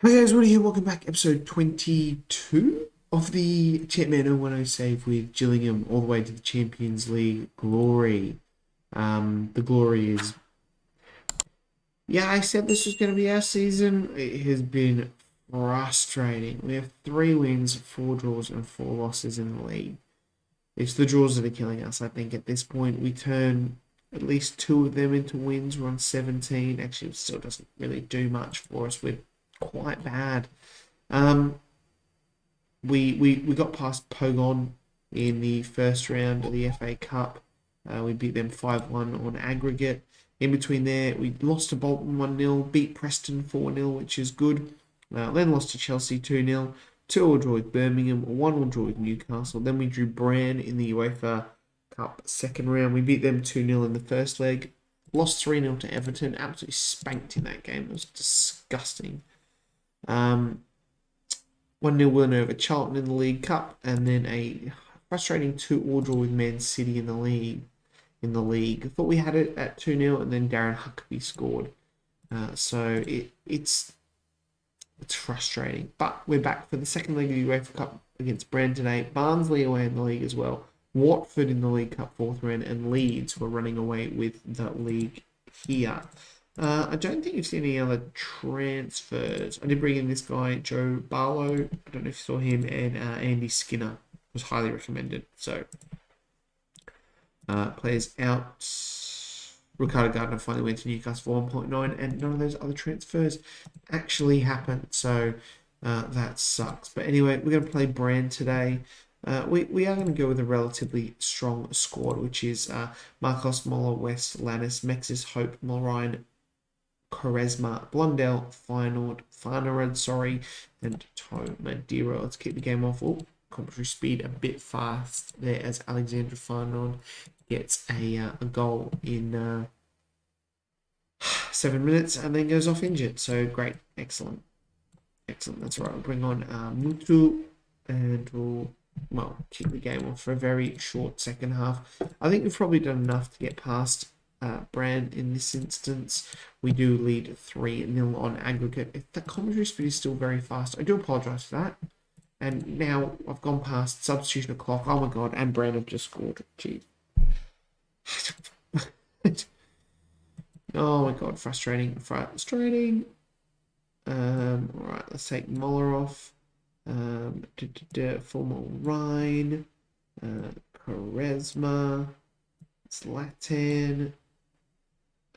Hi guys, Woody here. Welcome back. Episode 22 of the CM0102 save with Gillingham all the way to the Champions League glory. The glory is, yeah, I said this was going to be our season. It has been frustrating. We have 3 wins, 4 draws, and 4 losses in the league. It's the draws that are killing us, I think, at this point. We turn at least 2 of them into wins. We're on 17. Actually, it still doesn't really do much for us. We're quite bad. Um, we got past Pogon in the first round of the FA Cup. We beat them 5-1 on aggregate. In between there, we lost to Bolton 1-0, beat Preston 4-0, which is good. Then lost to Chelsea 2-0, 2-all draw with Birmingham, 1-all draw with Newcastle. Then we drew Bran in the UEFA Cup second round. We beat them 2-0 in the first leg. Lost 3-0 to Everton. Absolutely spanked in that game. It was disgusting. 1-0 win over Charlton in the League Cup, and then a frustrating 2-all draw with Man City in the league. I thought we had it at 2-0, and then Darren Huckabee scored. So it's frustrating. But we're back for the second leg of the UEFA Cup against Brand today. Barnsley away in the league as well. Watford in the League Cup fourth round, and Leeds were running away with the league here. I don't think you've seen any other transfers. I did bring in this guy, Joe Barlow. I don't know if you saw him, and Andy Skinner was highly recommended. So, players out. Ricardo Gardner finally went to Newcastle for 1.9, and none of those other transfers actually happened. So, that sucks. But anyway, we're going to play Brand today. We are going to go with a relatively strong squad, which is Marcos, Moller, West, Lannis, Mexis, Hope, Mulrine, Quaresma, Blundell, Farnerud, and Toe Madeira. Let's keep the game off. Oh, commentary speed a bit fast there as Alexandra Farnerud gets a goal in 7 minutes and then goes off injured. So great, excellent. That's right. We'll bring on Mutu and we'll keep the game off for a very short second half. I think we've probably done enough to get past Brand in this instance. We do lead 3-0 on aggregate. If the commentary speed is still very fast, I do apologise for that. And now I've gone past substitution o'clock. Oh my god, and Brand have just scored. Jeez. Oh my god, frustrating. Alright, let's take Moller off. Formal Rhine. Quaresma. Zlatan.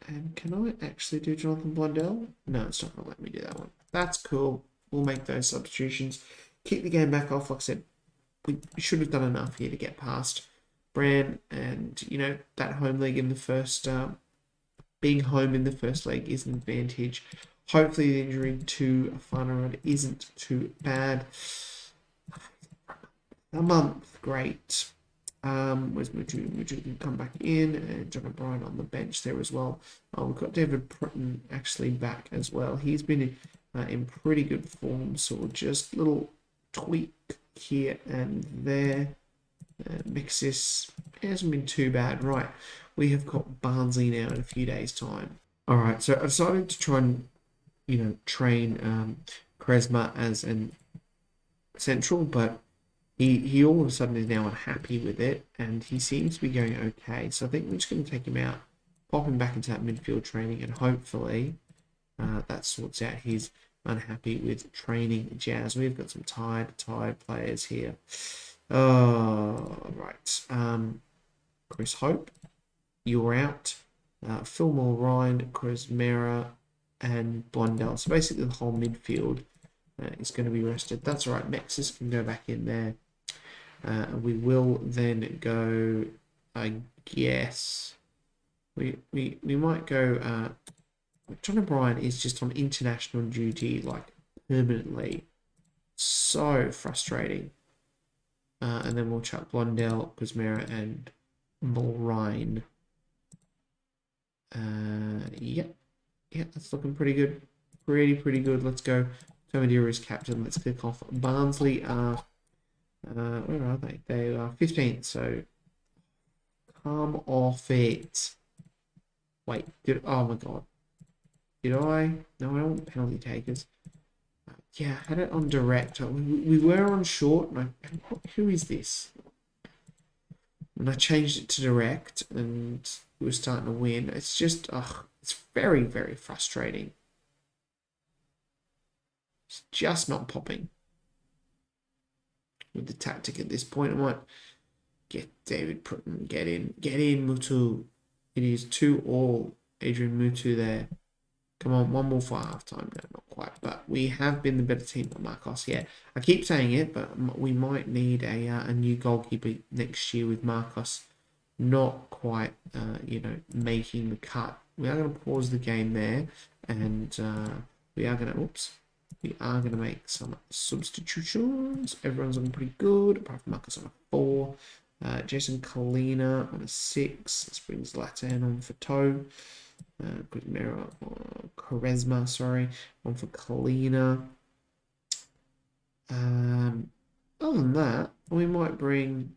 And can I actually do Jonathan Blundell? No, it's not going to let me do that one. That's cool. We'll make those substitutions. Keep the game back off. Like I said, we should have done enough here to get past Bran. And, you know, that home leg in the first... being home in the first leg is an advantage. Hopefully the injury to Farnerud isn't too bad. A month. Great. Where's Mutu? Mutu can come back in, and John O'Brien on the bench there as well. We've got David Prutten actually back as well. He's been in pretty good form, so just a little tweak here and there. Mixis hasn't been too bad. Right, we have got Barnsley now in a few days' time. All right, so I decided to try and, you know, train Quaresma as an central, but he all of a sudden is now unhappy with it, and he seems to be going okay. So I think we're just going to take him out, pop him back into that midfield training, and hopefully that sorts out his unhappy with training jazz. We've got some tired players here. Oh, right. Chris Hope, you're out. Fillmore, Ryan, Chris Mera, and Blundell. So basically the whole midfield is going to be rested. That's all right. Mexis can go back in there. We will then go, I guess, we might go, John O'Brien is just on international duty, like, permanently. So frustrating. And then we'll chuck Blundell, Kuzmera, and Mulrine. Yeah, that's looking pretty good. Pretty good. Let's go. Tomadira is captain. Let's kick off. Barnsley are... where are they? They are 15th, so come off it. Wait, oh my god. Did I? No, I don't want penalty takers. Yeah, I had it on direct. We were on short, and who is this? And I changed it to direct, and we were starting to win. It's just, it's very, very frustrating. It's just not popping with the tactic at this point. I might get David Prutten, get in, Mutu. It is 2-2. Adrian Mutu there. Come on, one more for half time. No, not quite. But we have been the better team for Marcos. Yeah, I keep saying it, but we might need a new goalkeeper next year with Marcos not quite, making the cut. We are going to pause the game there, and we are going to make some substitutions. Everyone's looking pretty good, apart from Marcos on a 4. Jason Kalina on a 6. This brings Zlatan on for toe. Quick mirror, Charisma, sorry, on for Kalina. Other than that, we might bring.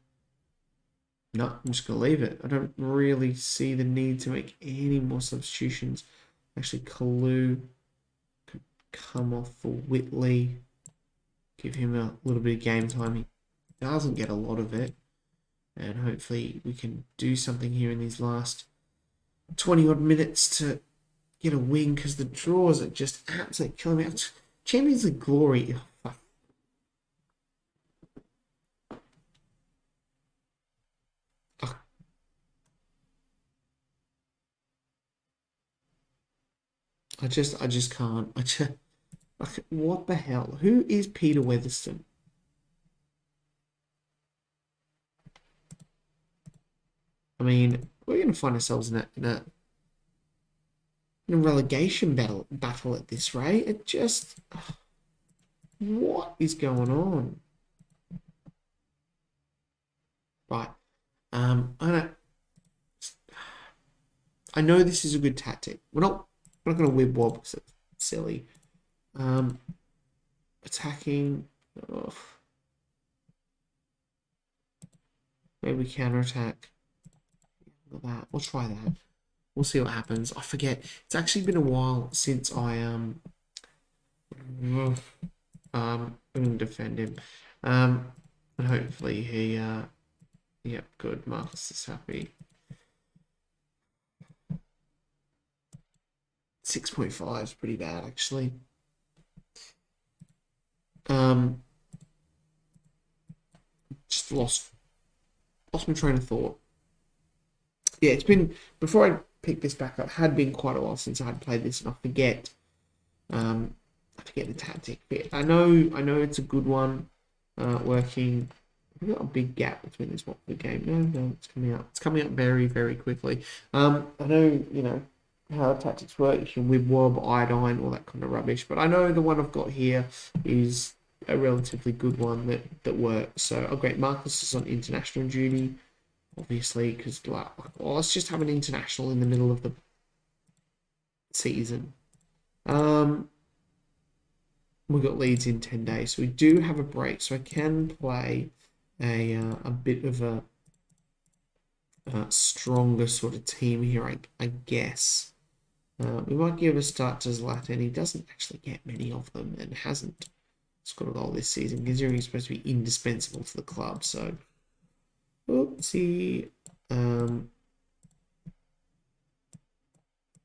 No, I'm just gonna leave it. I don't really see the need to make any more substitutions. Actually, Kalu could come off for Whitley. Give him a little bit of game time. He doesn't get a lot of it, and hopefully we can do something here in these last 20 odd minutes to get a win, because the draws are just absolutely killing me. Champions League glory. I just can't. Like, what the hell? Who is Peter Weatherston? I mean, we're gonna find ourselves in a relegation battle at this rate. It just, what is going on? Right. I know this is a good tactic. We're not going to whip wob because it's silly. Attacking. Oh, maybe counter attack. Look at that. We'll try that. We'll see what happens. I forget. It's actually been a while since I'm going to defend him. And hopefully he. Yep, good. Marcus is happy. 6.5 is pretty bad, actually. Just lost my train of thought. Yeah, it's been, before I pick this back up, had been quite a while since I had played this, and I forget the tactic. But I know it's a good one. Working. We've got a big gap between this Watford game. No, it's coming out. It's coming up very, very quickly. I know, how tactics work. You can whip wob, iodine, all that kind of rubbish. But I know the one I've got here is a relatively good one that works. So, great. Marcus is on international duty, obviously, because let's just have an international in the middle of the season. We've got Leeds in 10 days, so we do have a break. So I can play a bit of a stronger sort of team here, I guess. We might give a start to Zlatan. He doesn't actually get many of them and hasn't scored a goal this season, considering he's supposed to be indispensable to the club. So, oopsie.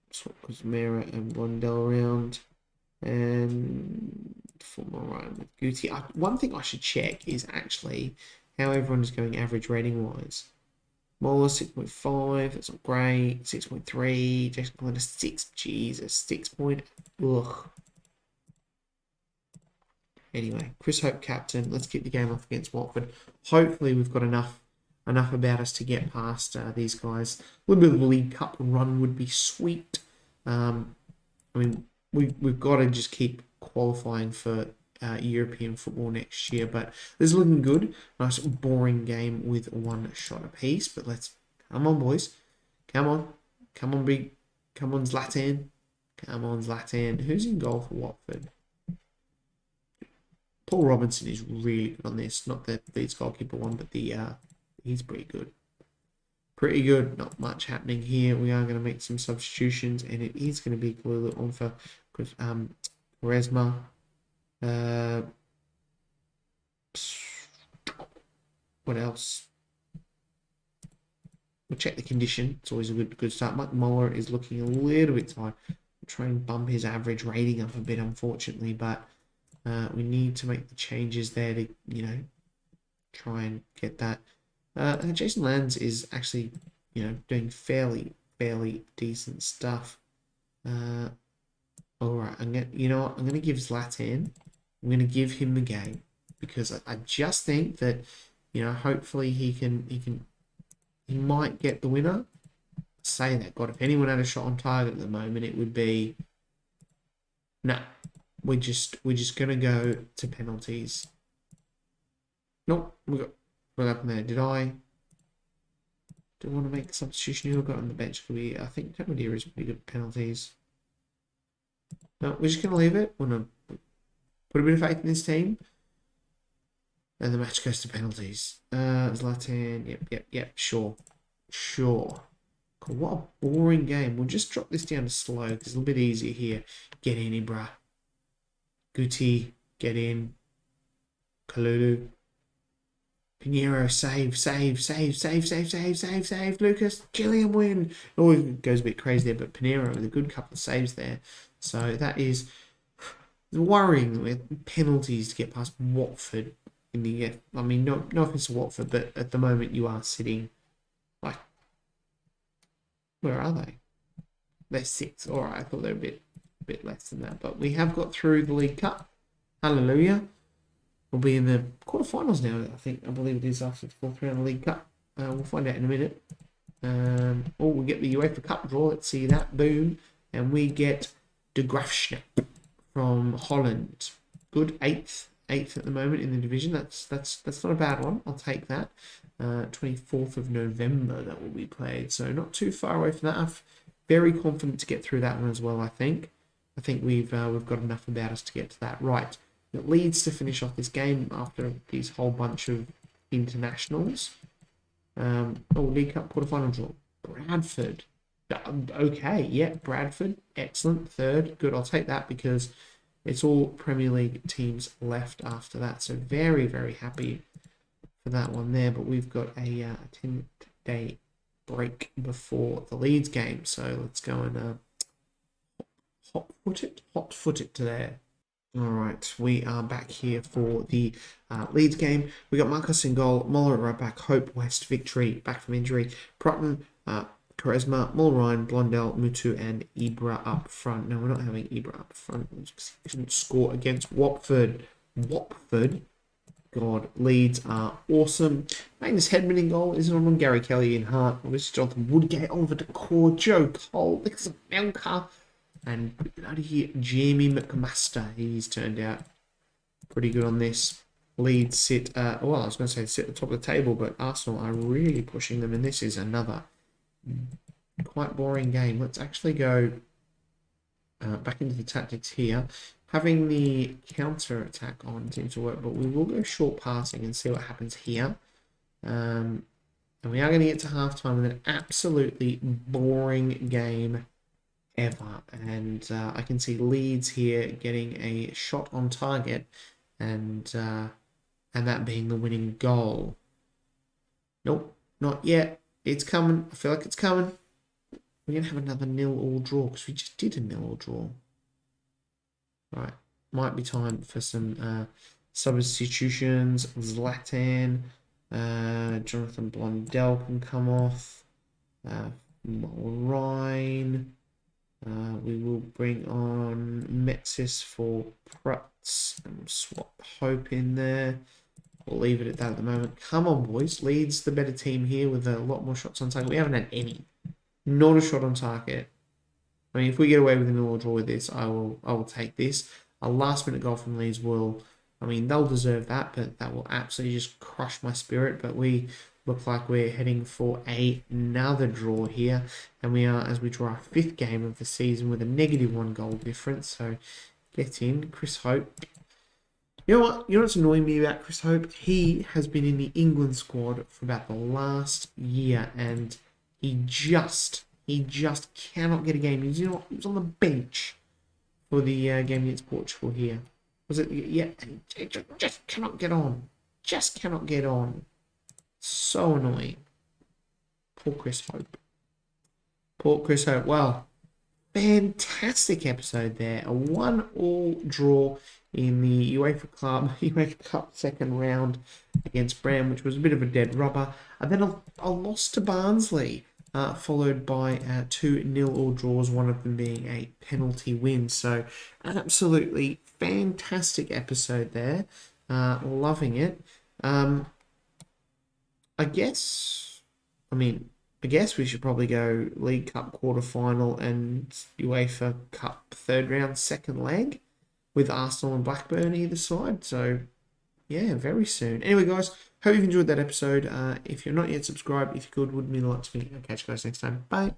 Swap Cosmera and Rondell around. And form Ryan with Guti. One thing I should check is actually how everyone is going average rating wise. Mola 6.5, that's not great. 6.3, Jason Glenn 6. Jesus, 6 point. Ugh. Anyway, Chris Hope captain. Let's keep the game off against Watford. Hopefully, we've got enough about us to get past these guys. A little bit of a League Cup run would be sweet. I mean, we've got to just keep qualifying for European football next year, but this is looking good. Nice boring game with one shot apiece, but come on, boys, come on, Zlatan, Who's in goal for Watford? Paul Robinson is really good on this, not the Leeds goalkeeper one, but he's pretty good. Not much happening here. We are going to make some substitutions, and it is going to be Kalulu on for Quaresma. Uh, what else? We'll check the condition. It's always a good start. Mike Muller is looking a little bit tired. We'll try and bump his average rating up a bit, unfortunately, but we need to make the changes there to, try and get that. Jason Lands is actually, doing fairly decent stuff. All right, I'm gonna give Zlatan. I'm gonna give him the game because I just think that, hopefully he might get the winner. Say that, God, if anyone had a shot on target at the moment, it would be. No, we're just gonna go to penalties. Nope, what happened there? Did I want to make the substitution? Who got on the bench? I think Tamadir is pretty good at penalties. No, we're just gonna leave it. We're gonna put a bit of faith in this team. And the match goes to penalties. Zlatan, yep, sure. God, what a boring game. We'll just drop this down to slow because it's a little bit easier here. Get in, Ibra. Guti, get in. Kalulu. Pinheiro, save. Lucas, Gilliam win. Oh, it goes a bit crazy there, but Pinheiro with a good couple of saves there. So that is worrying with penalties to get past Watford. I mean, no offense to Watford, but at the moment you are sitting like, where are they? They're 6th. All right, I thought they were a bit less than that, but we have got through the League Cup. Hallelujah! We'll be in the quarterfinals now. I believe it is after the 4th round of the League Cup. We'll find out in a minute. We get the UEFA Cup draw. Let's see that. Boom, and we get De Graafschap from Holland. Good 8th at the moment in the division. That's not a bad one. I'll take that. 24th of November that will be played. So not too far away from that. I'm very confident to get through that one as well. I think we've got enough about us to get to that. Right. It leads to finish off this game after this whole bunch of internationals. League Cup quarterfinal draw. Bradford. Okay, yeah, Bradford. Excellent. 3rd. Good. I'll take that because it's all Premier League teams left after that. So very, very happy for that one there. But we've got a 10-day break before the Leeds game. So let's go and hot-foot it to there. All right, we are back here for the Leeds game. We got Marcus in goal, Muller at right back, Hope, West, Victory, back from injury, Prutton, Quaresma, Mulrine, Blondell, Mutu, and Ibra up front. No, we're not having Ibra up front. He didn't score against Watford. God, Leeds are awesome. Magnus Hedman in goal. Is it on Gary Kelly in Hart? Obviously, Jonathan Woodgate, Oliver Decor, Joe Cole, Nicholas Melka, and bloody Jamie McMaster. He's turned out pretty good on this. Leeds sit, I was going to say sit at the top of the table, but Arsenal are really pushing them, and this is another quite boring game. Let's actually go back into the tactics here. Having the counter attack on seems to work, but we will go short passing and see what happens here. And we are going to get to halftime with an absolutely boring game ever. And I can see Leeds here getting a shot on target and that being the winning goal. Nope, not yet. It's coming. I feel like it's coming. We're going to have another 0-0 draw because we just did a 0-0 draw. Right. Might be time for some substitutions. Zlatan. Jonathan Blondell can come off. Ryan. We will bring on Metsis for Prutz and swap Hope in there. We'll leave it at that at the moment. Come on, boys. Leeds the better team here with a lot more shots on target. We haven't had any. Not a shot on target. I mean, if we get away with a 0-0 draw with this, I will take this. A last-minute goal from Leeds they'll deserve that, but that will absolutely just crush my spirit. But we look like we're heading for another draw here. And we are, as we draw our 5th game of the season with a -1 goal difference. So get in, Chris Hope. You know what's annoying me about Chris Hope? He has been in the England squad for about the last year, and he just cannot get a game. He was on the bench for the game against Portugal here. Was it? Yeah, it just cannot get on. Just cannot get on. So annoying. Poor Chris Hope. Poor Chris Hope. Well, fantastic episode there. A 1-1 draw in the UEFA Cup second round against Bram, which was a bit of a dead rubber. And then a loss to Barnsley, followed by 2-0 all draws, one of them being a penalty win. So an absolutely fantastic episode there. Loving it. I guess, I guess we should probably go League Cup quarter-final and UEFA Cup third round second leg with Arsenal and Blackburn either side. So, yeah, very soon. Anyway, guys, hope you've enjoyed that episode. If you're not yet subscribed, if you could, would mean a lot to me. I'll catch you guys next time. Bye.